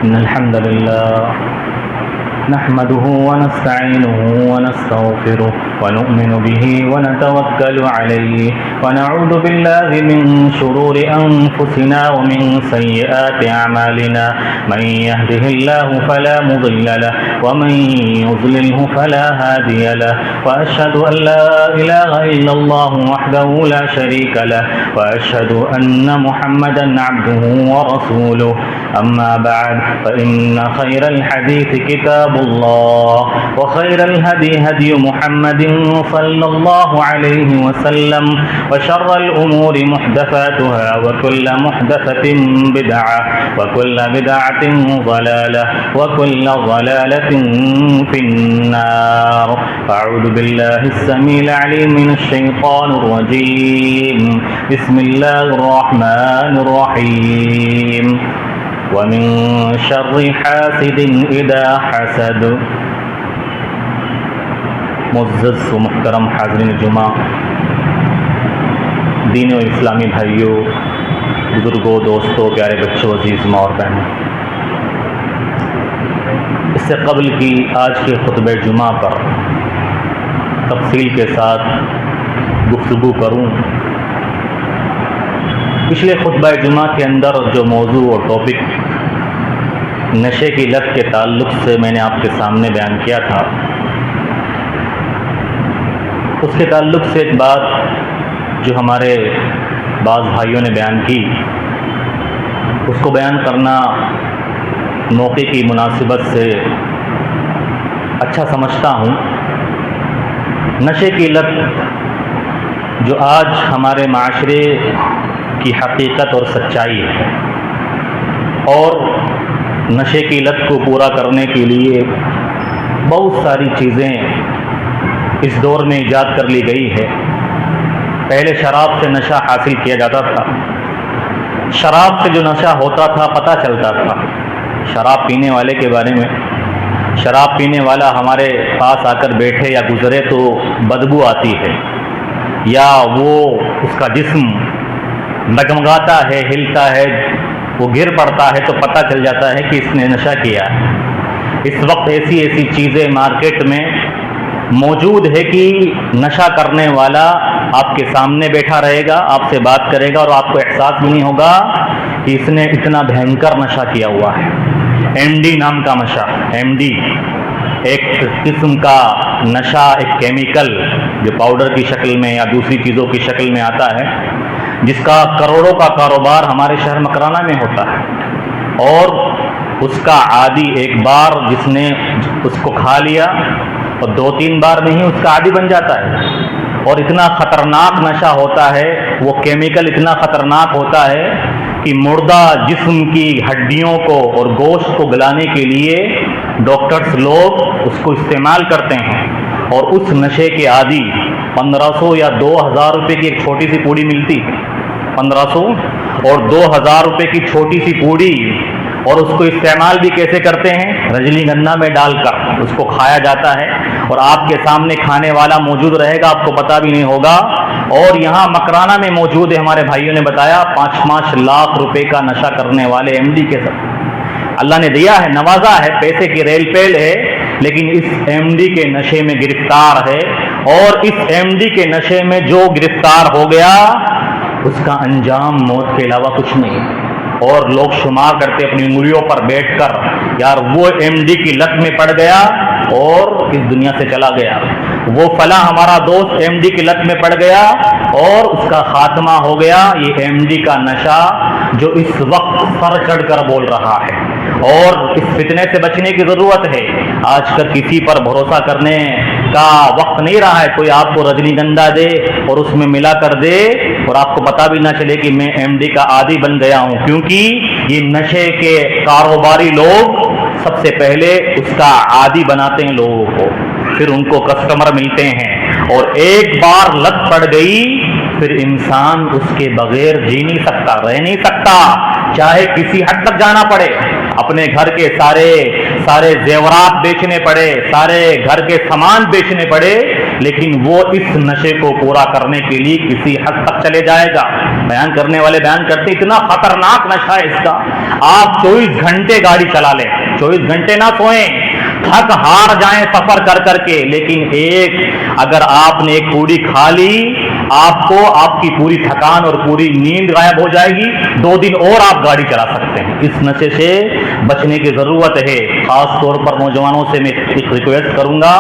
إن الحمد لله نحمده ونستعينه ونستغفره ونؤمن به ونتوكل عليه ونعوذ بالله من شرور أنفسنا ومن سيئات أعمالنا من يهده الله فلا مضل له ومن يضلله فلا هادي له وأشهد أن لا إله إلا الله وحده لا شريك له وأشهد أن محمدا عبده ورسوله أما بعد فإن خير الحديث كتاب الله وخير الهدي هدي محمد صلى الله عليه وسلم وشر الأمور محدثاتها وكل محدثة بدعة وكل بدعة ضلالة وكل ضلالة في النار. أعوذ بالله السميع العليم من الشيطان الرجيم. بسم الله الرحمن الرحيم. ومن شر حاسد اذا حسد. معزز و محترم حاضرین جمعہ، دین و اسلامی بھائیوں، بزرگوں، دوستوں، پیارے بچوں، عزیز ماں اور بہنوں، اس سے قبل کی آج کے خطبہ جمعہ پر تفصیل کے ساتھ گفتگو کروں، پچھلے خطبہ جمعہ کے اندر جو موضوع اور ٹاپک نشے کی لت کے تعلق سے میں نے آپ کے سامنے بیان کیا تھا، اس کے تعلق سے ایک بات جو ہمارے بعض بھائیوں نے بیان کی، اس کو بیان کرنا موقع کی مناسبت سے اچھا سمجھتا ہوں۔ نشے کی لت جو آج ہمارے معاشرے کی حقیقت اور سچائی ہے، اور نشے کی لت کو پورا کرنے کے لیے بہت ساری چیزیں اس دور میں ایجاد کر لی گئی ہے۔ پہلے شراب سے نشہ حاصل کیا جاتا تھا، شراب سے جو نشہ ہوتا تھا پتہ چلتا تھا شراب پینے والے کے بارے میں۔ شراب پینے والا ہمارے پاس آ کر بیٹھے یا گزرے تو بدبو آتی ہے، یا وہ اس کا جسم ڈگمگاتا ہے، ہلتا ہے، وہ گر پڑتا ہے تو پتہ چل جاتا ہے کہ اس نے نشہ کیا ہے۔ اس وقت ایسی چیزیں مارکیٹ میں موجود ہے کہ نشہ کرنے والا آپ کے سامنے بیٹھا رہے گا، آپ سے بات کرے گا، اور آپ کو احساس بھی نہیں ہوگا کہ اس نے اتنا بھینکر نشہ کیا ہوا ہے۔ ایم ڈی نام کا نشہ، ایم ڈی ایک قسم کا نشہ، ایک کیمیکل جو پاؤڈر کی شکل میں یا دوسری چیزوں کی شکل میں آتا ہے، جس کا کروڑوں کا کاروبار ہمارے شہر مکرانہ میں ہوتا ہے، اور اس کا عادی ایک بار جس نے اس کو کھا لیا اور 2-3 بار میں ہی اس کا عادی بن جاتا ہے۔ اور اتنا خطرناک نشہ ہوتا ہے، وہ کیمیکل اتنا خطرناک ہوتا ہے کہ مردہ جسم کی ہڈیوں کو اور گوشت کو گلانے کے لیے ڈاکٹرز لوگ اس کو استعمال کرتے ہیں، اور اس نشے کے عادی 1500 یا 2000 روپے کی ایک چھوٹی سی پوڑی ملتی، 1500 اور 2000 روپے کی چھوٹی سی پوڑی، اور اس کو استعمال بھی کیسے کرتے ہیں؟ رجنی گندھا میں ڈال کر اس کو کھایا جاتا ہے، اور آپ کے سامنے کھانے والا موجود رہے گا، آپ کو پتہ بھی نہیں ہوگا۔ اور یہاں مکرانہ میں موجود ہے، ہمارے بھائیوں نے بتایا 5 لاکھ روپے کا نشہ کرنے والے ایم ڈی کے ساتھ اللہ نے دیا ہے، نوازا ہے، پیسے کی ریل پیل ہے، لیکن اس ایم ڈی کے نشے میں گرفتار ہے، اور اس ایم ڈی کے نشے میں جو گرفتار ہو گیا اس کا انجام موت کے علاوہ کچھ نہیں۔ اور لوگ شمار کرتے اپنی انگلیوں پر بیٹھ کر، یار وہ ایم ڈی کی لت میں پڑ گیا اور اس دنیا سے چلا گیا، وہ فلاں ہمارا دوست ایم ڈی کی لت میں پڑ گیا اور اس کا خاتمہ ہو گیا۔ یہ ایم ڈی کا نشہ جو اس وقت سر چڑھ کر بول رہا ہے، اور اس فتنے سے بچنے کی ضرورت ہے۔ آج کل کسی پر بھروسہ کرنے کا وقت نہیں رہا ہے، کوئی آپ کو رجنی گندھا دے اور اس میں ملا کر دے اور آپ کو پتہ بھی نہ چلے کہ میں ایم ڈی کا عادی بن گیا ہوں، کیونکہ یہ نشے کے کاروباری لوگ سب سے پہلے اس کا عادی بناتے ہیں لوگوں کو، پھر ان کو کسٹمر ملتے ہیں، اور ایک بار لت پڑ گئی پھر انسان اس کے بغیر جی نہیں سکتا، رہ نہیں سکتا، چاہے کسی حد تک جانا پڑے، اپنے گھر کے سارے زیورات بیچنے پڑے، سارے گھر کے سامان بیچنے پڑے، لیکن وہ اس نشے کو پورا کرنے کے لیے کسی حد تک چلے جائے گا۔ بیان کرنے والے بیان کرتے اتنا خطرناک نشہ ہے اس کا. آپ 24 گھنٹے گاڑی چلا لیں, 24 گھنٹے نہ سوئیں, تھک ہار جائیں سفر کر کر کے, لیکن اگر آپ نے ایک پوڑی کھا لی, آپ کو آپ کی پوری تھکان اور پوری نیند غائب ہو جائے گی, 2 دن اور آپ گاڑی چلا سکتے ہیں. اس نشے سے بچنے کی ضرورت ہے. خاص طور پر نوجوانوں سے میں ایک ریکویسٹ کروں گا,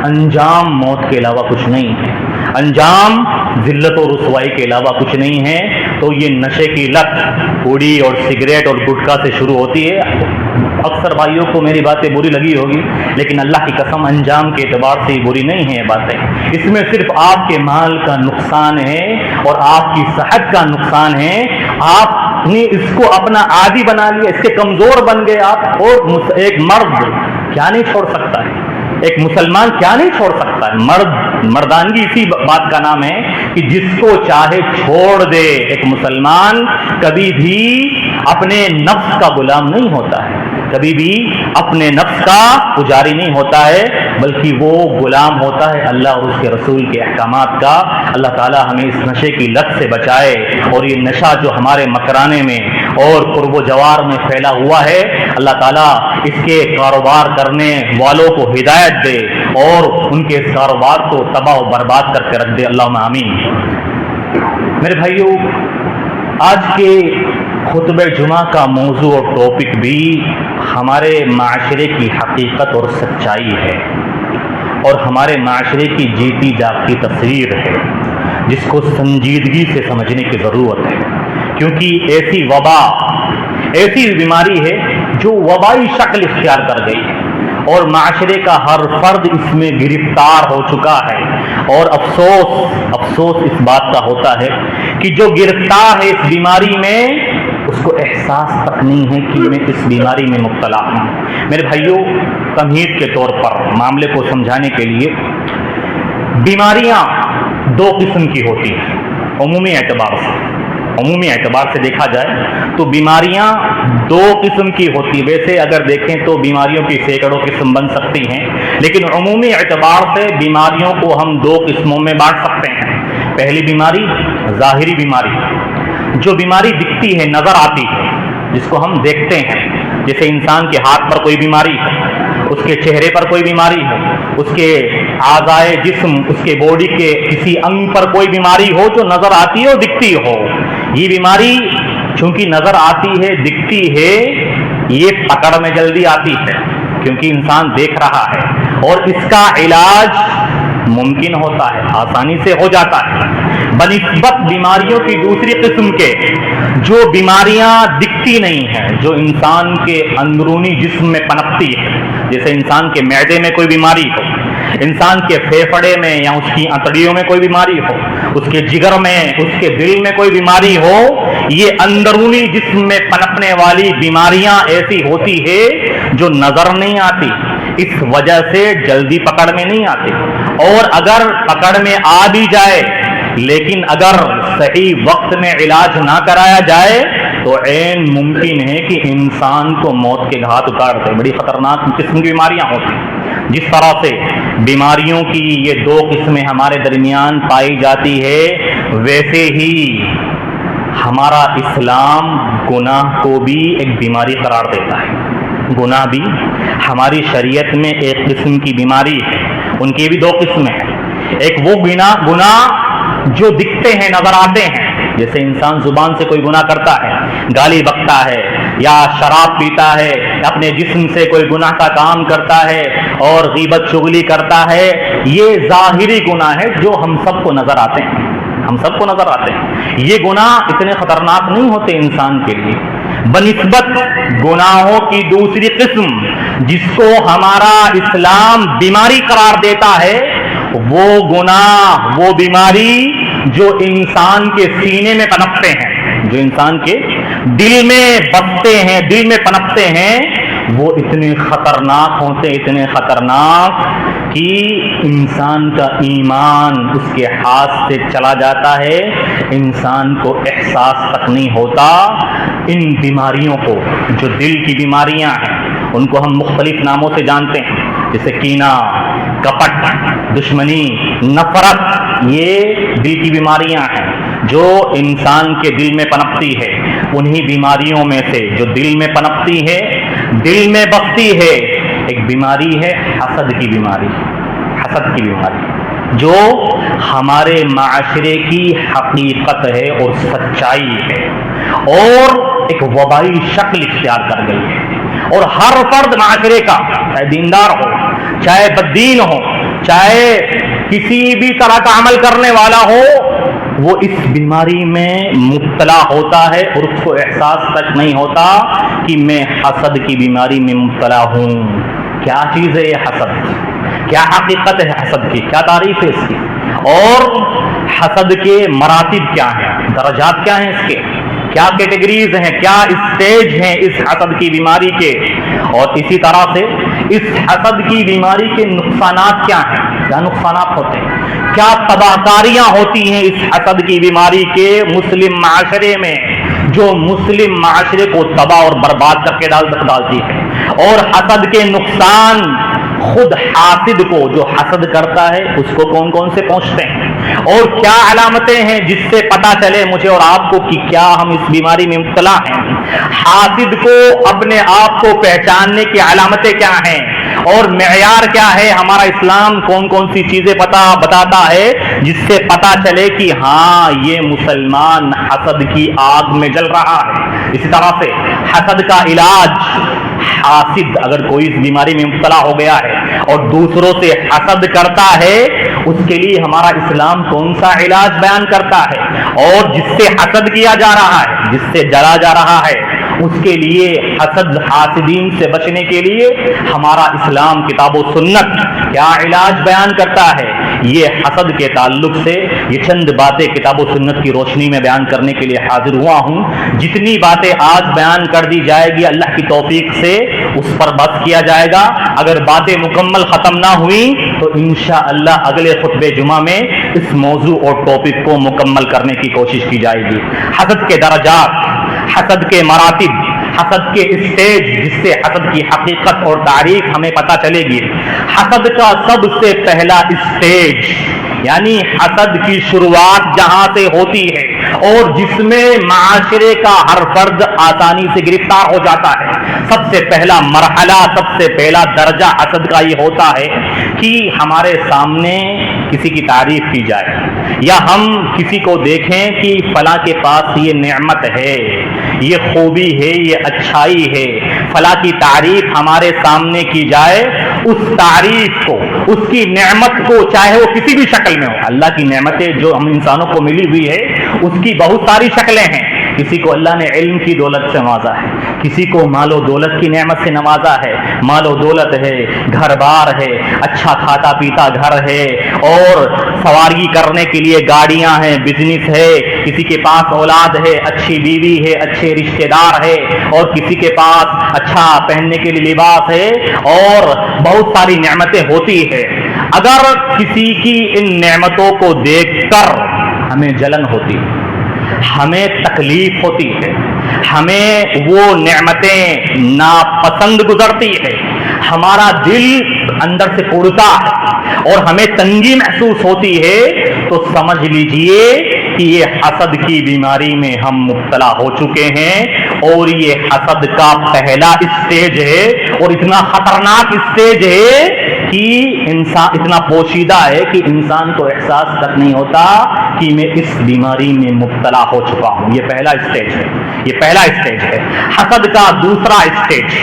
انجام موت کے علاوہ کچھ نہیں ہے, انجام ذلت و رسوائی کے علاوہ کچھ نہیں ہے. تو یہ نشے کی لت پوڑی اور سگریٹ اور گٹکا سے شروع ہوتی ہے. اکثر بھائیوں کو میری باتیں بری لگی ہوگی, لیکن اللہ کی قسم انجام کے اعتبار سے بری نہیں ہے یہ باتیں. اس میں صرف آپ کے مال کا نقصان ہے اور آپ کی صحت کا نقصان ہے. آپ نے اس کو اپنا عادی بنا لیا, اس کے کمزور بن گئے آپ. اور ایک مرد کیا نہیں چھوڑ سکتا ہے, ایک مسلمان کیا نہیں چھوڑ سکتا ہے. مردانگی اسی بات کا نام ہے کہ جس کو چاہے چھوڑ دے. ایک مسلمان کبھی بھی اپنے نفس کا غلام نہیں ہوتا ہے, کبھی بھی اپنے نفس کا پجاری نہیں ہوتا ہے, بلکہ وہ غلام ہوتا ہے اللہ اور اس کے رسول کے احکامات کا. اللہ تعالی ہمیں اس نشے کی لت سے بچائے, اور یہ نشہ جو ہمارے مکرانے میں اور قرب و جوار میں پھیلا ہوا ہے, اللہ تعالیٰ اس کے کاروبار کرنے والوں کو ہدایت دے اور ان کے اس کاروبار کو تباہ و برباد کر کے رکھ دے. اللہم آمین. میرے بھائیو, آج کے خطبہ جمعہ کا موضوع اور ٹاپک بھی ہمارے معاشرے کی حقیقت اور سچائی ہے, اور ہمارے معاشرے کی جیتی جاگتی تصویر ہے, جس کو سنجیدگی سے سمجھنے کی ضرورت ہے. کیونکہ ایسی وبا, ایسی بیماری ہے جو وبائی شکل اختیار کر گئی ہے, اور معاشرے کا ہر فرد اس میں گرفتار ہو چکا ہے. اور افسوس اس بات کا ہوتا ہے کہ جو گرفتار ہے اس بیماری میں, اس کو احساس تک نہیں ہے کہ میں اس بیماری میں مبتلا ہوں. میرے بھائیوں, تمہید کے طور پر معاملے کو سمجھانے کے لیے, بیماریاں 2 قسم کی ہوتی ہیں. عمومی اعتبار سے دیکھا جائے تو بیماریاں 2 قسم کی ہوتی ہیں. ویسے اگر دیکھیں تو بیماریوں کی سینکڑوں قسم بن سکتی ہیں, لیکن عمومی اعتبار سے بیماریوں کو ہم 2 قسموں میں بانٹ سکتے ہیں. پہلی بیماری ظاہری بیماری, جو بیماری دکھتی ہے, نظر آتی ہے, جس کو ہم دیکھتے ہیں. جیسے انسان کے ہاتھ پر کوئی بیماری ہے, اس کے چہرے پر کوئی بیماری ہو, اس کے اعضائے جسم, اس کے باڈی کے کسی انگ پر کوئی بیماری ہو جو نظر آتی ہے اور دکھتی ہو. یہ بیماری چونکہ نظر آتی ہے, دکھتی ہے, یہ پکڑ میں جلدی آتی ہے کیونکہ انسان دیکھ رہا ہے, اور اس کا علاج ممکن ہوتا ہے, آسانی سے ہو جاتا ہے, بنسبت بیماریوں کی دوسری قسم کے جو بیماریاں دکھتی نہیں ہیں, جو انسان کے اندرونی جسم میں پنپتی ہے. جیسے انسان کے معدے میں کوئی بیماری ہو, انسان کے پھیپھڑے میں یا اس کی انتڑیوں میں کوئی بیماری ہو, اس کے جگر میں, اس کے دل میں کوئی بیماری ہو. یہ اندرونی جسم میں پنپنے والی بیماریاں ایسی ہوتی ہے جو نظر نہیں آتی, اس وجہ سے جلدی پکڑ میں نہیں آتی. اور اگر پکڑ میں آ بھی جائے, لیکن اگر صحیح وقت میں علاج نہ کرایا جائے تو عین ممکن ہے کہ انسان کو موت کے گھاٹ اتار دے. بڑی خطرناک قسم کی بیماریاں ہوتی ہیں. جس طرح سے بیماریوں کی یہ 2 قسمیں ہمارے درمیان پائی جاتی ہے, ویسے ہی ہمارا اسلام گناہ کو بھی ایک بیماری قرار دیتا ہے. گناہ بھی ہماری شریعت میں ایک قسم کی بیماری ہے. ان کی بھی 2 قسمیں ہیں. ایک وہ گناہ جو دکھتے ہیں, نظر آتے ہیں, جیسے انسان زبان سے کوئی گناہ کرتا ہے, گالی بکتا ہے, یا شراب پیتا ہے, اپنے جسم سے کوئی گناہ کا کام کرتا ہے اور غیبت چغلی کرتا ہے. یہ ظاہری گناہ ہے جو ہم سب کو نظر آتے ہیں, ہم سب کو نظر آتے ہیں. یہ گناہ اتنے خطرناک نہیں ہوتے انسان کے لیے, بنسبت گناہوں کی دوسری قسم جس کو ہمارا اسلام بیماری قرار دیتا ہے, وہ گناہ, وہ بیماری جو انسان کے سینے میں پنپتے ہیں, جو انسان کے دل میں بستے ہیں, دل میں پنپتے ہیں, وہ اتنے خطرناک ہوتے, اتنے خطرناک کہ انسان کا ایمان اس کے ہاتھ سے چلا جاتا ہے, انسان کو احساس تک نہیں ہوتا. ان بیماریوں کو, جو دل کی بیماریاں ہیں, ان کو ہم مختلف ناموں سے جانتے ہیں, جیسے کینہ, کپٹ, دشمنی, نفرت. یہ دل کی بیماریاں ہیں جو انسان کے دل میں پنپتی ہے، انہی بیماریوں میں سے جو دل میں پنپتی ہے، دل میں بستی ہے، ایک بیماری ہے حسد کی بیماری، حسد کی بیماری، جو ہمارے معاشرے کی حقیقت ہے اور سچائی ہے، اور ایک وبائی شکل اختیار کر گئی ہے، اور ہر فرد معاشرے کا، چاہے دیندار ہو، چاہے بددین ہو، چاہے کسی بھی طرح کا عمل کرنے والا ہو، وہ اس بیماری میں مبتلا ہوتا ہے، اور اس کو احساس تک نہیں ہوتا کہ میں حسد کی بیماری میں مبتلا ہوں۔ کیا چیز ہے یہ حسد؟ کیا حقیقت ہے حسد کی؟ کیا تعریف ہے اس کی؟ اور حسد کے مراتب کیا ہیں، درجات کیا ہیں اس کے، کیا کیٹیگریز ہیں، کیا اسٹیج ہیں اس حسد کی بیماری کے، اور اسی طرح سے اس حسد کی بیماری کے نقصانات کیا ہیں، کیا نقصانات ہوتے ہیں، کیا تباہ کاریاں ہوتی ہیں اس حسد کی بیماری کے مسلم معاشرے میں، جو مسلم معاشرے کو تباہ اور برباد کر کے ڈالتی ہے، اور حسد کے نقصان خود حاسد کو، جو حسد کرتا ہے، اس کو کون کون سے پہنچتے ہیں، اور کیا علامتیں ہیں جس سے پتہ چلے مجھے اور آپ کو کہ کیا ہم اس بیماری میں مبتلا ہیں۔ حاسد کو اپنے آپ کو پہچاننے کی علامتیں کیا ہیں، اور معیار کیا ہے، ہمارا اسلام کون کون سی چیزیں بتاتا ہے جس سے پتہ چلے کہ ہاں یہ مسلمان حسد کی آگ میں جل رہا ہے۔ اسی طرح سے حسد کا علاج، حاسد اگر کوئی اس بیماری میں مبتلا ہو گیا ہے اور دوسروں سے حسد کرتا ہے، اس کے لیے ہمارا اسلام کون سا علاج بیان کرتا ہے، اور جس سے حسد کیا جا رہا ہے، جس سے جلا جا رہا ہے، اس کے لیے حاسدین سے بچنے کے لیے ہمارا اسلام کتاب و سنت کیا علاج بیان کرتا ہے، یہ حسد کے تعلق سے یہ چند باتیں کتاب و سنت کی روشنی میں بیان کرنے کے لیے حاضر ہوا ہوں۔ جتنی باتیں آج بیان کر دی جائے گی اللہ کی توفیق سے اس پر بحث کیا جائے گا، اگر باتیں مکمل ختم نہ ہوئی تو انشاءاللہ اگلے خطبہ جمعہ میں اس موضوع اور ٹاپک کو مکمل کرنے کی کوشش کی جائے گی۔ حسد کے درجات، حسد کے مراتب، حسد کے اسٹیج، جس سے حسد کی حقیقت اور تعریف ہمیں پتہ چلے گی۔ حسد کا سب سے پہلا اسٹیج، یعنی حسد کی شروعات جہاں سے ہوتی ہے اور جس میں معاشرے کا ہر فرد آسانی سے گرفتار ہو جاتا ہے، سب سے پہلا مرحلہ، سب سے پہلا درجہ حسد کا یہ ہوتا ہے کہ ہمارے سامنے کسی کی تعریف کی جائے، یا ہم کسی کو دیکھیں کہ فلاں کے پاس یہ نعمت ہے، یہ خوبی ہے، یہ اچھائی ہے، فلاں کی تعریف ہمارے سامنے کی جائے، اس تعریف کو، اس کی نعمت کو، چاہے وہ کسی بھی شکل میں ہو، اللہ کی نعمتیں جو ہم انسانوں کو ملی ہوئی ہے اس کی بہت ساری شکلیں ہیں۔ کسی کو اللہ نے علم کی دولت سے نوازا ہے، کسی کو مال و دولت کی نعمت سے نوازا ہے، مال و دولت ہے، گھر بار ہے، اچھا کھاتا پیتا گھر ہے، اور سواری کرنے کے لیے گاڑیاں ہیں، بزنس ہے، کسی کے پاس اولاد ہے، اچھی بیوی ہے، اچھے رشتہ دار ہے، اور کسی کے پاس اچھا پہننے کے لیے لباس ہے، اور بہت ساری نعمتیں ہوتی ہے۔ اگر کسی کی ان نعمتوں کو دیکھ کر ہمیں جلن ہوتی ہے، ہمیں تکلیف ہوتی ہے، ہمیں وہ نعمتیں ناپسند گزرتی ہے، ہمارا دل اندر سے اڑتا ہے اور ہمیں تنگی محسوس ہوتی ہے، تو سمجھ لیجئے کہ یہ حسد کی بیماری میں ہم مبتلا ہو چکے ہیں، اور یہ حسد کا پہلا اسٹیج ہے، اور اتنا خطرناک اسٹیج ہے کہ انسان اتنا پوشیدہ ہے کہ انسان کو احساس تک نہیں ہوتا کہ میں اس بیماری میں مبتلا ہو چکا ہوں۔ یہ پہلا اسٹیج ہے، یہ پہلا اسٹیج ہے۔ حسد کا دوسرا اسٹیج،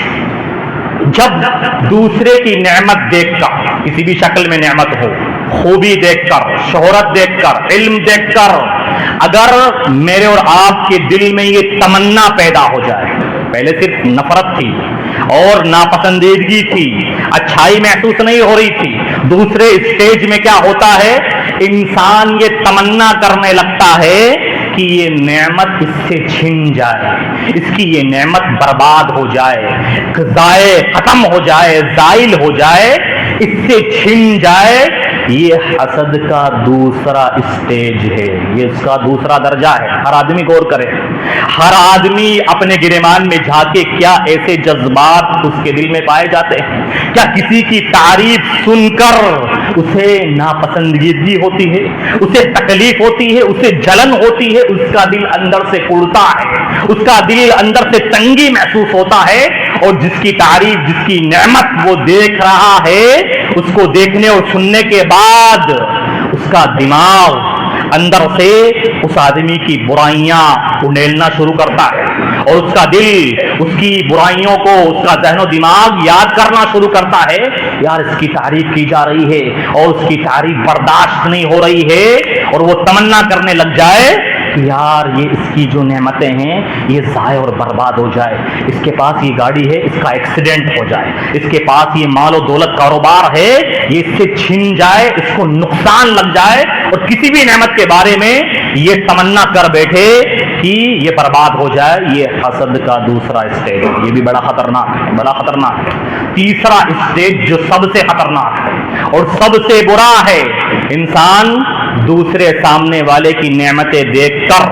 جب دوسرے کی نعمت دیکھ کر، کسی بھی شکل میں نعمت ہو، خوبی دیکھ کر، شہرت دیکھ کر، علم دیکھ کر، اگر میرے اور آپ کے دل میں یہ تمنا پیدا ہو جائے، پہلے صرف نفرت تھی اور ناپسندیدگی تھی، اچھائی محسوس نہیں ہو رہی تھی، دوسرے اسٹیج میں کیا ہوتا ہے، انسان یہ تمنا کرنے لگتا ہے کہ یہ نعمت اس سے چھن جائے، اس کی یہ نعمت برباد ہو جائے، ضائع ختم ہو جائے، زائل ہو جائے، اس سے چھن جائے۔ یہ حسد کا دوسرا اسٹیج ہے، یہ اس کا دوسرا درجہ ہے۔ ہر آدمی غور کرے، ہر آدمی اپنے گریبان میں جھانکے کیا ایسے جذبات اس کے دل میں پائے جاتے ہیں؟ کیا کسی کی تعریف سن کر اسے ناپسندیدگی ہوتی ہے، اسے تکلیف ہوتی ہے، اسے جلن ہوتی ہے، اس کا دل اندر سے کڑتا ہے، اس کا دل اندر سے تنگی محسوس ہوتا ہے، اور جس کی تعریف، جس کی نعمت وہ دیکھ رہا ہے، اس کو دیکھنے اور سننے کے بعد اس کا دماغ اندر سے اس آدمی کی برائیاں انڈیلنا شروع کرتا ہے، اور اس کا دل اس کی برائیوں کو، اس کا ذہن و دماغ یاد کرنا شروع کرتا ہے، یار اس کی تعریف کی جا رہی ہے اور اس کی تعریف برداشت نہیں ہو رہی ہے، اور وہ تمنا کرنے لگ جائے کہ یار یہ اس کی جو نعمتیں ہیں یہ ضائع اور برباد ہو جائے، اس کے پاس یہ گاڑی ہے، اس کا ایکسیڈنٹ ہو جائے، اس کے پاس یہ مال و دولت کاروبار ہے، یہ اس سے چھن جائے، اس کو نقصان لگ جائے، اور کسی بھی نعمت کے بارے میں یہ تمنا کر بیٹھے کہ یہ برباد ہو جائے۔ یہ حسد کا دوسرا اسٹیج ہے، یہ بھی بڑا خطرناک ہے، بڑا خطرناک ہے۔ تیسرا اسٹیج جو سب سے خطرناک ہے اور سب سے برا ہے، انسان دوسرے سامنے والے کی نعمتیں دیکھ کر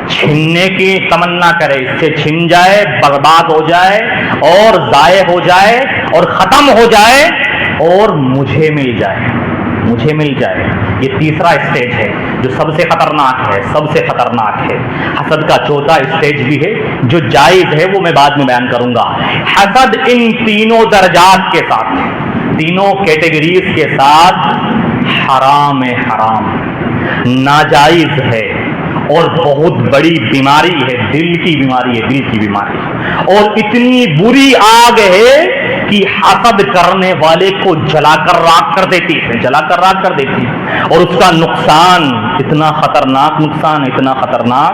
چھیننے کی تمنا کرے، اس سے چھن جائے، برباد ہو جائے اور ضائع ہو جائے اور ختم ہو جائے اور مجھے مل جائے، مجھے مل جائے۔ یہ تیسرا اسٹیج ہے جو سب سے خطرناک ہے، سب سے خطرناک ہے۔ حسد کا چوتھا اسٹیج بھی ہے جو جائز ہے، وہ میں بعد میں بیان کروں گا۔ حسد ان تینوں درجات کے ساتھ، تینوں کیٹیگریز کے ساتھ حرام ہے، حرام، ناجائز ہے، اور بہت بڑی بیماری ہے، دل کی بیماری ہے، دل کی بیماری، اور اتنی بری آگ ہے کہ حسد کرنے والے کو جلا کر راکھ کر دیتی ہے، جلا کر راکھ کر دیتی ہے، اور اس کا نقصان اتنا خطرناک، نقصان اتنا خطرناک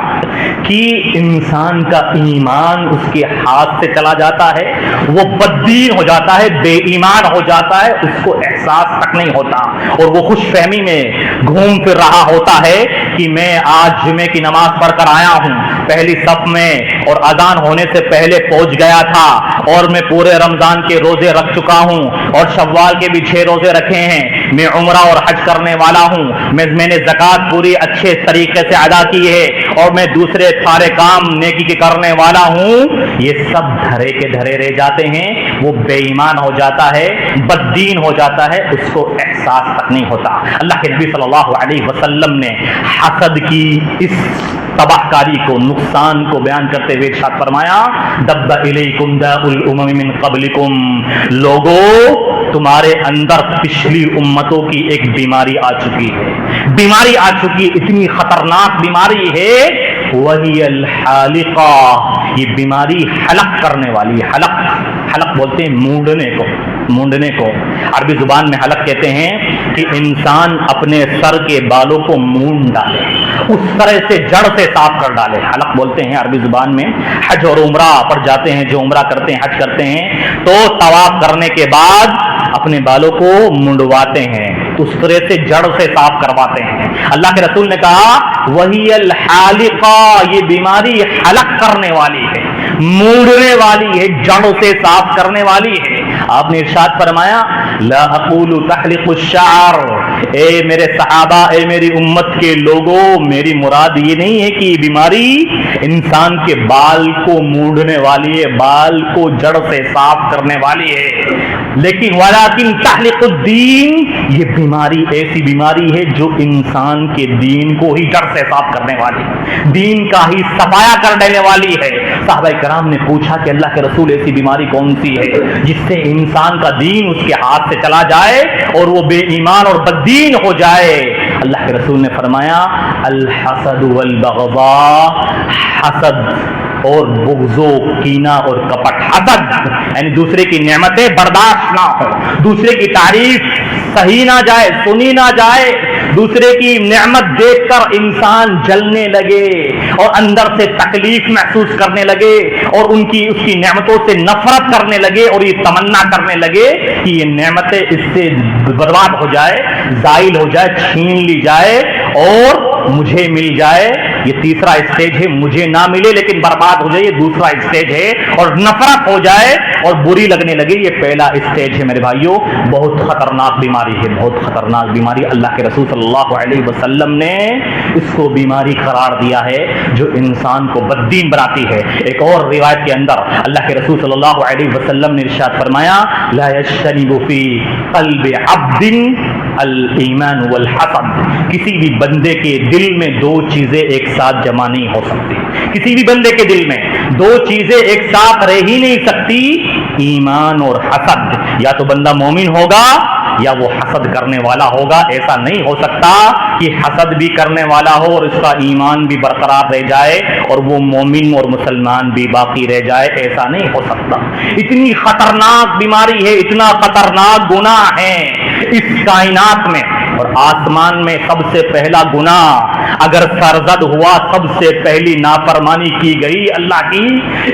کہ انسان کا ایمان اس کے ہاتھ سے چلا جاتا ہے، وہ بددین ہو جاتا ہے، بے ایمان ہو جاتا ہے، اس کو احساس تک نہیں ہوتا، اور وہ خوش فہمی میں گھوم پھر رہا ہوتا ہے کہ میں آج جمعے کی نماز پڑھ کر آیا ہوں پہلی صف میں، اور اذان ہونے سے پہلے پہنچ گیا تھا، اور میں پورے رمضان کے روزے رکھ چکا ہوں، اور شوال کے بھی 6 روزے رکھے ہیں، میں عمرہ اور حج کرنے والا ہوں، میں نے زکوٰۃ پوری اچھے طریقے سے ادا کی ہے، اور میں دوسرے سارے کام نیکی کے کرنے والا ہوں۔ یہ سب دھرے کے دھرے رہ جاتے ہیں، وہ بے ایمان ہو جاتا ہے، بددین ہو جاتا ہے، اس کو احساس تک نہیں ہوتا۔ اللہ کے نبی صلی اللہ علیہ وسلم نے حسد کی اس تباہ کاری کو، نقصان کو بیان کرتے ہوئے ارشاد فرمایا، دب الیکم داء الامم من قبلکم، لوگو تمہارے اندر پچھلی امتوں کی ایک بیماری آ چکی ہے، بیماری آ چکی، اتنی خطرناک بیماری ہے، وہی الحالقہ، یہ بیماری حلق کرنے والی ہے، حلق، حلق بولتے ہیں مونڈنے کو، مونڈنے کو، عربی زبان میں حلق کہتے ہیں کہ انسان اپنے سر کے بالوں کو مونڈ ڈالے، اس طرح سے جڑ سے صاف کر ڈالے، حلق بولتے ہیں عربی زبان میں۔ حج اور عمرہ پر جاتے ہیں، جو عمرہ کرتے ہیں، حج کرتے ہیں، تو طواف کرنے کے بعد اپنے بالوں کو منڈواتے ہیں، اس طرح سے جڑ سے صاف کرواتے ہیں۔ اللہ کے رسول نے کہا وہی الحالقہ، یہ بیماری حلق کرنے والی ہے، مونڈنے والی ہے، جڑوں سے صاف کرنے والی ہے۔ آپ نے ارشاد فرمایا لا اقول تحلق الشعر، اے میرے صحابہ، اے میری امت کے لوگوں، میری مراد یہ نہیں ہے کہ یہ بیماری انسان کے بال کو مونڈنے والی ہے، بال کو جڑ سے صاف کرنے والی ہے، لیکن ولیکن تحلق الدین، یہ بیماری ایسی بیماری ہے جو انسان کے دین کو ہی جڑ سے صاف کرنے والی ہے، دین کا ہی صفایا کر دینے والی ہے۔ صحابہ کرام نے پوچھا کہ اللہ کے رسول ایسی بیماری کون سی ہے جس سے انسان کا دین اس کے ہاتھ سے چلا جائے اور وہ بے ایمان اور بددین ہو جائے؟ اللہ کے رسول نے فرمایا الحسد والبغضاء، حسد اور بغض و کینہ اور کپٹ۔ حسد یعنی دوسرے کی نعمتیں برداشت نہ ہو، دوسرے کی تعریف صحیح نہ جائے، سنی نہ جائے، دوسرے کی نعمت دیکھ کر انسان جلنے لگے اور اندر سے تکلیف محسوس کرنے لگے اور اس کی نعمتوں سے نفرت کرنے لگے اور یہ تمنا کرنے لگے کہ یہ نعمتیں اس سے برباد ہو جائے، زائل ہو جائے، چھین لی جائے اور مجھے مل جائے یہ تیسرا اسٹیج ہے، مجھے نہ ملے لیکن برباد ہو جائے یہ دوسرا اسٹیج ہے، اور نفرت ہو جائے اور بری لگنے لگے یہ پہلا اسٹیج ہے۔ میرے بھائیوں بہت خطرناک بیماری ہے، بہت خطرناک بیماری۔ اللہ کے رسول صلی اللہ علیہ وسلم نے اس کو بیماری قرار دیا ہے جو انسان کو بددین بناتی ہے۔ ایک اور روایت کے اندر اللہ کے رسول صلی اللہ علیہ وسلم نے ارشاد فرمایا لا یشترب فی قلب عبد الایمان والحسد، کسی بھی بندے کے دل میں دو چیزیں ایک ساتھ جمع نہیں ہو سکتی، کسی بھی بندے کے دل میں دو چیزیں ایک ساتھ رہ ہی نہیں سکتی، ایمان اور حسد۔ یا تو بندہ مومن ہوگا یا وہ حسد کرنے والا ہوگا، ایسا نہیں ہو سکتا کہ حسد بھی کرنے والا ہو اور اس کا ایمان بھی برقرار رہ جائے اور وہ مومن اور مسلمان بھی باقی رہ جائے، ایسا نہیں ہو سکتا۔ اتنی خطرناک بیماری ہے، اتنا خطرناک گناہ ہے اس کائنات میں، اور آسمان میں سب سے پہلا گناہ اگر سرزد ہوا، سب سے پہلی نافرمانی کی گئی اللہ کی،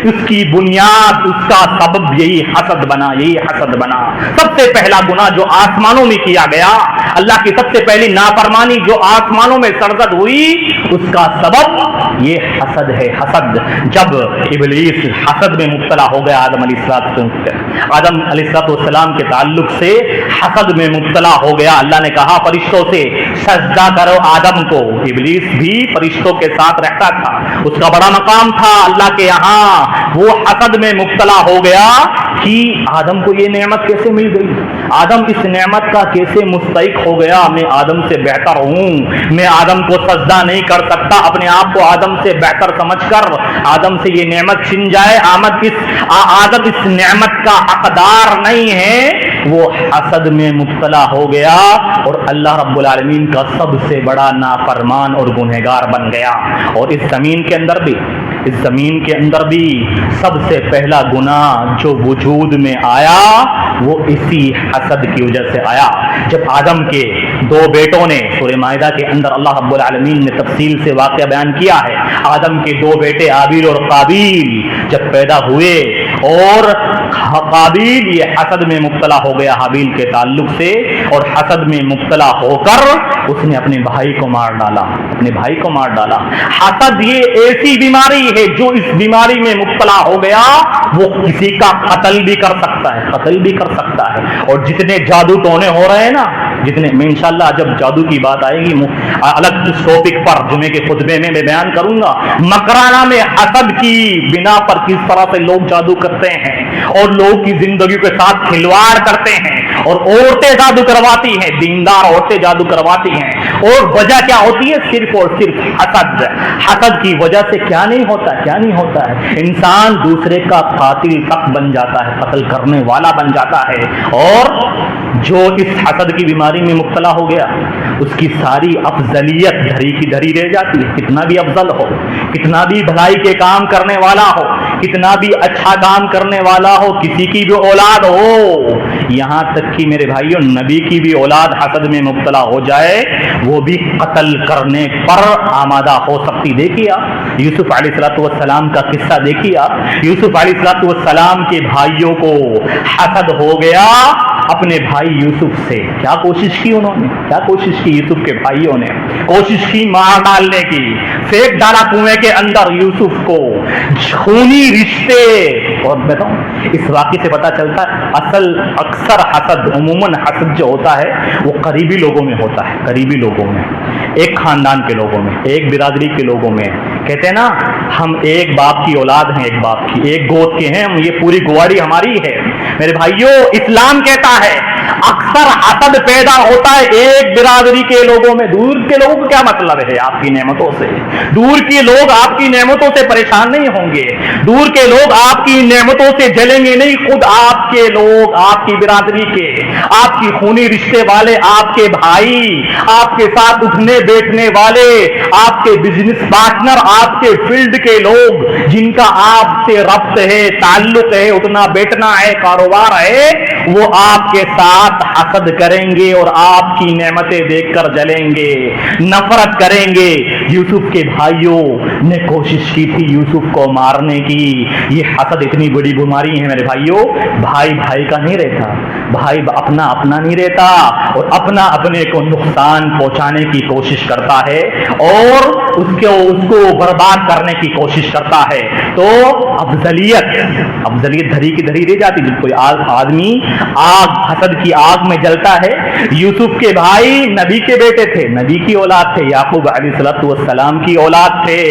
اس کی بنیاد اس کا سبب یہی حسد بنا، یہی حسد بنا۔ سب سے پہلا گناہ جو آسمانوں میں کیا گیا، اللہ کی سب سے پہلی نافرمانی جو آسمانوں میں سرزد ہوئی، اس کا سبب یہ حسد ہے، حسد۔ جب ابلیس حسد میں مبتلا ہو گیا آدم علیہ السلام کے تعلق سے حسد میں مبتلا ہو گیا، اللہ نے کہا فرشتوں سے سجدہ کرو آدم کو۔ ابلیس بھی فرشتوں کے ساتھ رہتا تھا، اس کا بڑا مقام تھا اللہ کے یہاں، وہ حسد میں مبتلا ہو گیا کہ آدم کو یہ نعمت کیسے مل گئی، آدم اس نعمت کا کیسے مستحق ہو گیا، میں آدم سے بہتر ہوں، میں آدم کو سجدہ نہیں کر سکتا، اپنے آپ کو آدم سے بہتر سمجھ کر آدم سے یہ نعمت چھن جائے، آدم اس نعمت کا حقدار نہیں ہے، وہ حسد میں مبتلا ہو گیا اور اللہ رب العالمین کا سب سے بڑا نافرمان اور گنہگار بن گیا۔ اور اس زمین کے اندر بھی سب سے پہلا گناہ جو وجود میں آیا وہ اسی حسد کی وجہ سے آیا۔ جب آدم کے دو بیٹوں نے، سورہ مائدہ کے اندر اللہ رب العالمین نے تفصیل سے واقعہ بیان کیا ہے، آدم کے دو بیٹے حابیل اور قابیل جب پیدا ہوئے، اور قابیل یہ حسد میں مبتلا ہو گیا حابیل کے تعلق سے، اور حسد میں مبتلا ہو کر اس نے اپنے بھائی کو مار ڈالا، اپنے بھائی کو مار ڈالا۔ حسد یہ ایسی بیماری ہے جو اس بیماری میں مبتلا ہو گیا وہ کسی کا قتل بھی کر سکتا ہے، قتل بھی کر سکتا ہے۔ اور جتنے جادو ٹونے ہو رہے ہیں نا، جتنے، میں انشاءاللہ جب جادو کی بات آئے گی الگ اس ٹاپک پر جمعے کے خطبے میں بیان کروں گا، مکرانہ میں حسد کی بنا پر کس طرح سے لوگ جادو کرتے ہیں اور لوگ کی زندگی کے ساتھ کھلواڑ کرتے ہیں، اور عورتیں جادو کرواتی ہیں، دیندار عورتیں جادو کرواتی ہیں، اور وجہ کیا ہوتی ہے؟ صرف اور صرف حسد۔ حسد کی وجہ سے کیا نہیں ہوتا ہے، کیا نہیں ہوتا ہے، انسان دوسرے کا قاتل تک بن جاتا ہے، قتل کرنے والا بن جاتا ہے۔ اور جو اس حسد کی بیماری میں مبتلا ہو گیا اس کی ساری افضلیت دھری کی دھری رہ جاتی ہے، کتنا بھی افضل ہو، کتنا بھی بھلائی کے کام کرنے والا ہو، کتنا بھی اچھا کام کرنے والا ہو، کسی کی بھی اولاد ہو، یہاں تک کہ میرے بھائیوں نبی کی بھی اولاد حسد میں مبتلا ہو جائے وہ بھی قتل کرنے پر آمادہ ہو سکتی۔ دیکھیے آپ یوسف علیہ السلام کا قصہ، دیکھیے آپ یوسف علیہ السلام کے بھائیوں کو حسد ہو گیا اپنے بھائی یوسف سے، کیا کوشش کی انہوں نے، کیا کوشش کی یوسف کے بھائیوں نے، کوشش کی مار ڈالنے کی، پھینک ڈالا کنویں کے اندر یوسف کو، خونی رشتے۔ اور بتاؤں اس واقعے سے پتہ چلتا ہے اکثر حسد، عموماً حسد جو ہوتا ہے وہ قریبی لوگوں میں ہوتا ہے، قریبی لوگوں میں، ایک خاندان کے لوگوں میں، ایک برادری کے لوگوں میں۔ کہتے ہیں نا ہم ایک باپ کی اولاد ہیں، ایک باپ کی، ایک گود کے ہیں ہم، یہ پوری گواری ہماری ہے۔ میرے بھائیوں اسلام کہتا ہے اکثر حسد پیدا ہوتا ہے ایک برادری کے لوگوں میں۔ دور کے لوگوں کو کیا مطلب ہے آپ کی نعمتوں سے؟ دور کے لوگ آپ کی نعمتوں سے پریشان نہیں ہوں گے، دور کے لوگ آپ کی نعمتوں سے جلیں گے نہیں، خود آپ کے لوگ، آپ کی برادری کے، آپ کی خونی رشتے والے، آپ کے بھائی، آپ کے ساتھ اٹھنے بیٹھنے والے، آپ کے بزنس پارٹنر، آپ کے فیلڈ کے لوگ جن کا آپ سے ربط ہے، تعلق ہے، اٹھنا بیٹھنا ہے، کاروبار ہے، وہ آپ کے ساتھ حسد کریں گے اور آپ کی نعمتیں دیکھ کر جلیں گے، نفرت کریں گے۔ یوسف کے بھائیوں نے کوشش کی تھی یوسف کو مارنے کی۔ یہ حسد اتنی بڑی بیماری ہے میرے بھائیوں، بھائی بھائی کا نہیں رہتا، بھائی اپنا اپنا نہیں رہتا، اور اپنا اپنے کو نقصان پہنچانے کی کوشش کرتا ہے اور اس کو برباد کرنے کی کوشش کرتا ہے۔ تو افضلیت دھری کی دھری رہ جاتی۔ جب کوئی آدمی حسد کی آگ میں جلتا ہے، یوسف کے بھائی نبی کے بیٹے تھے، نبی کی اولاد تھے، یعقوب علیہ السلام کی اولاد تھے،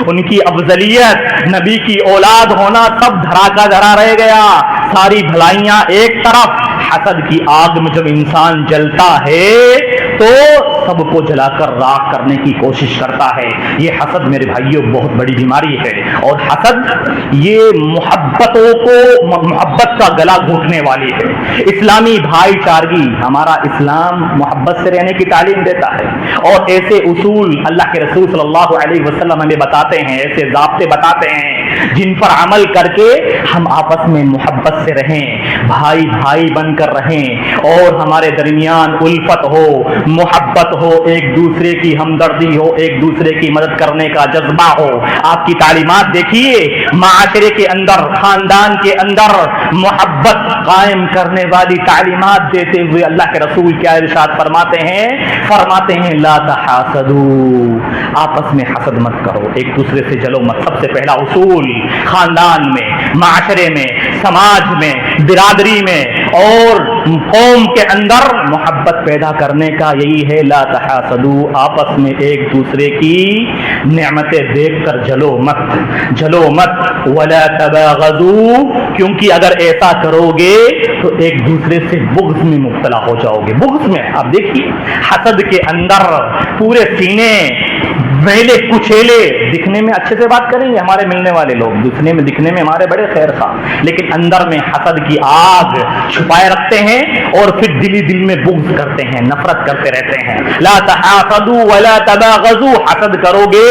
ان کی افضلیت، نبی کی اولاد ہونا سب دھرا کا دھرا رہ گیا، ساری بھلائیاں ایک طرف۔ حسد کی آگ میں جب انسان جلتا ہے تو سب کو جلا کر راکھ کرنے کی کوشش کرتا ہے۔ یہ حسد میرے بھائیوں بہت بڑی بیماری ہے، اور حسد یہ محبت کا گلا گھونٹنے والی ہے۔ اسلامی بھائی چارگی، ہمارا اسلام محبت سے رہنے کی تعلیم دیتا ہے، اور ایسے اصول اللہ کے رسول صلی اللہ علیہ وسلم ہمیں بتاتے ہیں، ایسے ضابطے بتاتے ہیں جن پر عمل کر کے ہم آپس میں محبت سے رہیں، بھائی بھائی بن کر رہیں، اور ہمارے درمیان الفت ہو، محبت ہو، ایک دوسرے کی ہمدردی ہو، ایک دوسرے کی مدد کرنے کا جذبہ ہو۔ آپ کی تعلیمات دیکھیے، معاشرے کے اندر، خاندان کے اندر محبت قائم کرنے والی تعلیمات دیتے ہوئے اللہ کے رسول کیا ارشاد فرماتے ہیں لا تحاسدوا، آپس میں حسد مت کرو، ایک دوسرے سے جلو مت۔ سب سے پہلا اصول خاندان میں، معاشرے میں، سماج میں، برادری میں اور قوم کے اندر محبت پیدا کرنے کا یہی ہے، لا تحاسدوا، آپس میں ایک دوسرے کی نعمتیں دیکھ کر جلو مت، ولا تباغضوا، کیونکہ اگر ایسا کرو گے تو ایک دوسرے سے بغض میں مبتلا ہو جاؤ گے۔ بغض میں آپ دیکھیے، حسد کے اندر پورے سینے میلے کچیلے، دکھنے میں اچھے سے بات کریں گے ہمارے ملنے والے لوگ، دکھنے میں ہمارے بڑے خیر خواہ، لیکن اندر میں حسد کی آگ چھپائے رکھتے ہیں، اور پھر دل میں بغض کرتے ہیں، نفرت کرتے رہتے ہیں۔ لا تحاسدوا ولا تباغضوا، حسد کرو گے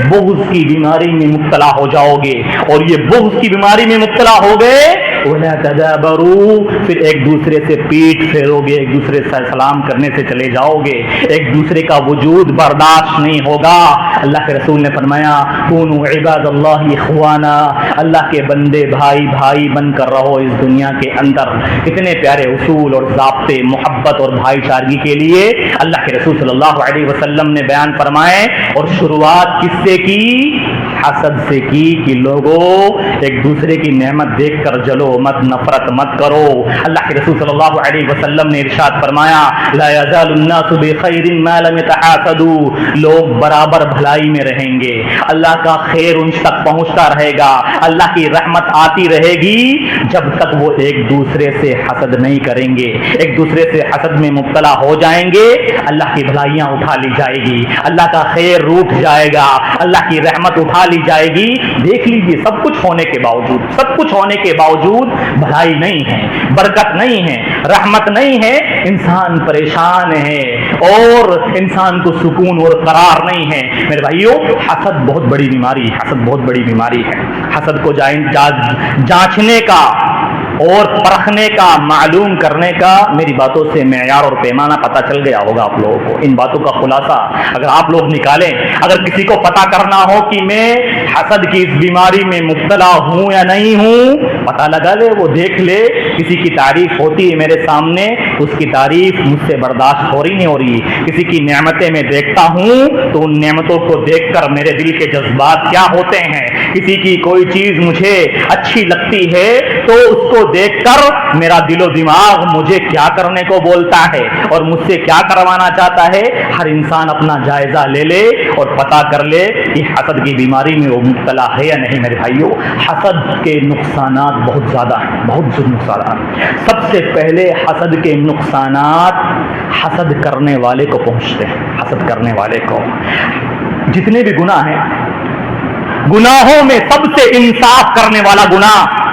بغض کی بیماری میں مبتلا ہو جاؤ گے، اور یہ بغض کی بیماری میں مبتلا ہو گئے ولا تدابروا، پھر ایک دوسرے سے پیٹ پھیرو گے، ایک دوسرے سے سلام کرنے سے چلے جاؤ گے، ایک دوسرے کا وجود برداشت نہیں ہوگا۔ اللہ کے رسول نے فرمایا کونوا عباد اللہ اخوانا، اللہ کے بندے بھائی بھائی بن کر رہو اس دنیا کے اندر۔ کتنے پیارے اصول اور ضابطے محبت اور بھائی چارگی کے لیے اللہ کے رسول صلی اللہ علیہ وسلم نے بیان فرمائے، اور شروعات کس سے کی؟ حسد سے کی، کہ لوگوں ایک دوسرے کی نعمت دیکھ کر جلو مت، نفرت مت کرو۔ اللہ کے رسول صلی اللہ علیہ وسلم نے ارشاد فرمایا لا یزال الناس بخیر ما لم يتحاسدوا، لوگ برابر بھلائی میں رہیں گے، اللہ کا خیر ان تک پہنچتا رہے گا، اللہ کی رحمت آتی رہے گی جب تک وہ ایک دوسرے سے حسد نہیں کریں گے۔ ایک دوسرے سے حسد میں مبتلا ہو جائیں گے، اللہ کی بھلائیاں اٹھا لی جائے گی، اللہ کا خیر روٹ جائے گا، اللہ کی رحمت اٹھا لی جائے گی۔ دیکھ لیجیے، سب کچھ ہونے کے باوجود بھلائی نہیں ہے، برکت نہیں ہے، رحمت نہیں ہے، انسان پریشان ہے اور انسان کو سکون اور قرار نہیں ہے۔ میرے بھائیوں، حسد بہت بڑی بیماری ہے۔ حسد کو جانچنے کا اور پرکھنے کا، معلوم کرنے کا میری باتوں سے معیار اور پیمانہ پتہ چل گیا ہوگا آپ لوگوں کو۔ ان باتوں کا خلاصہ اگر آپ لوگ نکالیں، اگر کسی کو پتہ کرنا ہو کہ میں حسد کی اس بیماری میں مبتلا ہوں یا نہیں ہوں، پتہ لگا لے، وہ دیکھ لے، کسی کی تعریف ہوتی ہے میرے سامنے، اس کی تعریف مجھ سے برداشت ہو رہی نہیں ہو رہی، کسی کی نعمتیں میں دیکھتا ہوں تو ان نعمتوں کو دیکھ کر میرے دل کے جذبات کیا ہوتے ہیں، کسی کی کوئی چیز مجھے اچھی لگتی ہے تو اس کو دیکھ کر میرا دل و دماغ مجھے کیا کرنے کو بولتا ہے اور مجھ سے کیا کروانا چاہتا ہے۔ ہر انسان اپنا جائزہ لے لے اور پتہ کر لے کہ حسد کی بیماری میں وہ مبتلا ہے یا نہیں۔ میرے بھائیوں، حسد کے نقصانات بہت زیادہ ہیں، بہت نقصانات۔ سب سے پہلے حسد کے نقصانات حسد کرنے والے کو پہنچتے ہیں۔ حسد کرنے والے کو جتنے بھی گناہ ہیں، گناہوں میں سب سے انصاف کرنے والا گناہ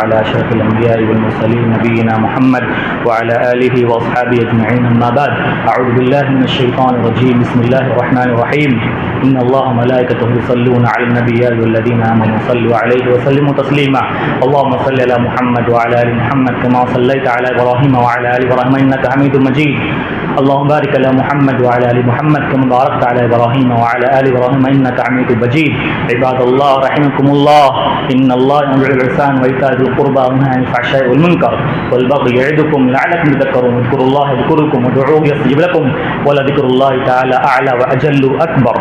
على أشرف الأنبياء والمرسلين نبينا محمد وعلى آله وأصحابه أجمعين أما بعد أعوذ بالله من الشيطان الرجيم بسم الله الرحمن الرحيم إن الله وملائكته يصلون على النبي يا أيها الذين آمنوا صلوا عليه وسلموا تسليما اللهم صل على محمد وعلى آل محمد كما صليت على إبراهيم وعلى آل إبراهيم إنك حميد مجيد اللهم بارك على محمد وعلى آل محمد كما باركت على إبراهيم وعلى آل إبراهيم إنك حميد مجيد عباد الله رحمكم الله إن الله يأمر بالإحسان وإيتاء ذي القربى وينهى عن الفحشاء والمنكر والبغي يعظكم لعلكم تذكرون اذكروا الله يذكركم وادعوه يستجب لكم ولذكر الله تعالى أعلى وأجل أكبر